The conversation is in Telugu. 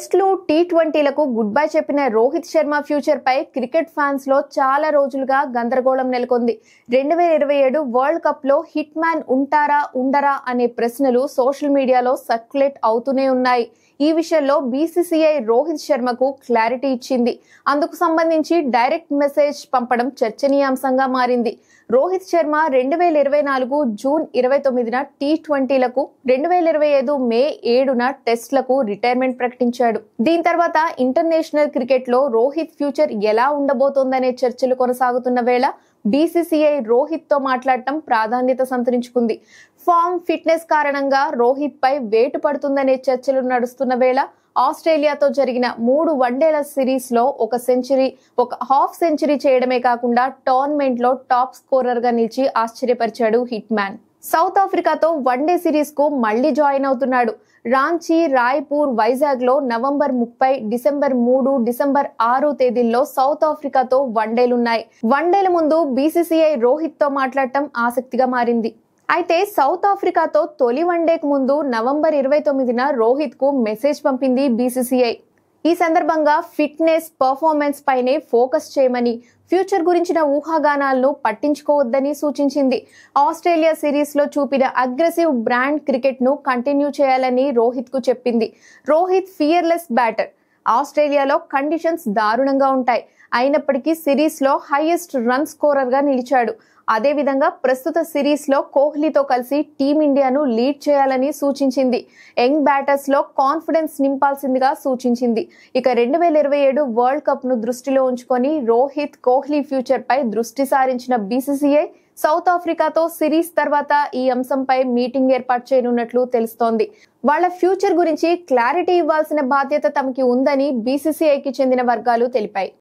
టెస్ట్లు టీ20లకు గుడ్ బై చెప్పిన రోహిత్ శర్మ ఫ్యూచర్ పై క్రికెట్ ఫ్యాన్స్ లో చాలా రోజులుగా గందరగోళం నెలకొంది. 2027 వరల్డ్ కప్ లో హిట్ మ్యాన్ ఉంటారా ఉండరా అనే ప్రశ్నలు సోషల్ మీడియాలో సర్క్యులేట్ అవుతూనే ఉన్నాయి. ఈ విషయంలో బీసీసీఐ రోహిత్ శర్మకు క్లారిటీ ఇచ్చింది. అందుకు సంబంధించి డైరెక్ట్ మెసేజ్ పంపడం చర్చనీయాంశంగా మారింది. రోహిత్ శర్మ 2024 జూన్ 29న టీ20లకు, 2025 మే 7న టెస్ట్లకు రిటైర్మెంట్ ప్రకటించాడు. దీని తర్వాత ఇంటర్నేషనల్ క్రికెట్ లో రోహిత్ ఫ్యూచర్ ఎలా ఉండబోతోందనే చర్చలు కొనసాగుతున్న వేళ బీసీసీఐ రోహిత్ తో మాట్లాడటం ప్రాధాన్యత సంతరించుకుంది. ఫామ్, ఫిట్నెస్ కారణంగా రోహిత్ పై వేటు పడుతుందనే చర్చలు నడుస్తున్న వేళ ఆస్ట్రేలియాతో జరిగిన 3 వన్డేల సిరీస్ లో ఒక సెంచరీ, ఒక హాఫ్ సెంచరీ చేయడమే కాకుండా టోర్నమెంట్ లో టాప్ స్కోరర్ గా నిలిచి ఆశ్చర్యపరిచాడు హిట్ మ్యాన్. సౌత్ ఆఫ్రికాతో వన్డే సిరీస్ కు మళ్లీ జాయిన్ అవుతున్నాడు. రాంచీ, రాయ్పూర్, వైజాగ్ లో నవంబర్ 30, డిసెంబర్ 3, డిసెంబర్ 6 తేదీల్లో సౌత్ ఆఫ్రికాతో వన్డేలున్నాయి. వన్డేల ముందు బీసీసీఐ రోహిత్ తో మాట్లాడటం ఆసక్తిగా మారింది. అయితే సౌత్ ఆఫ్రికాతో తొలి వన్డేకు ముందు నవంబర్ 29న రోహిత్ కు మెసేజ్ పంపింది బీసీసీఐ. ఈ సందర్భంగా ఫిట్నెస్, పర్ఫార్మెన్స్ పైనే ఫోకస్ చేయమని, ఫ్యూచర్ గురించిన ఊహాగానాలను పట్టించుకోవద్దని సూచించింది. ఆస్ట్రేలియా సిరీస్ లో చూపిన అగ్రెసివ్ బ్రాండ్ క్రికెట్ ను కంటిన్యూ చేయాలని రోహిత్ కు చెప్పింది. Rohit fearless batter. ఆస్ట్రేలియాలో కండిషన్స్ దారుణంగా ఉంటాయి. అయినప్పటికీ సిరీస్ లో హైయెస్ట్ రన్ స్కోరర్ గా నిలిచాడు. అదేవిధంగా ప్రస్తుత సిరీస్ లో కోహ్లీతో కలిసి టీమిండియాను లీడ్ చేయాలని సూచించింది. యంగ్ బ్యాటర్స్ లో కాన్ఫిడెన్స్ నింపాల్సిందిగా సూచించింది. ఇక 2027 వరల్డ్ కప్ ను దృష్టిలో ఉంచుకొని రోహిత్, కోహ్లీ ఫ్యూచర్ పై దృష్టి సారించిన బీసీసీఐ సౌత్ ఆఫ్రికాతో సిరీస్ తర్వాత ఈ అంశంపై మీటింగ్ ఏర్పాటు చేయనున్నట్లు తెలుస్తోంది. వాళ్ళ ఫ్యూచర్ గురించి క్లారిటీ ఇవ్వాల్సిన బాధ్యత తమకి ఉందని బీసీసీఐకి చెందిన వర్గాలు తెలిపాయి.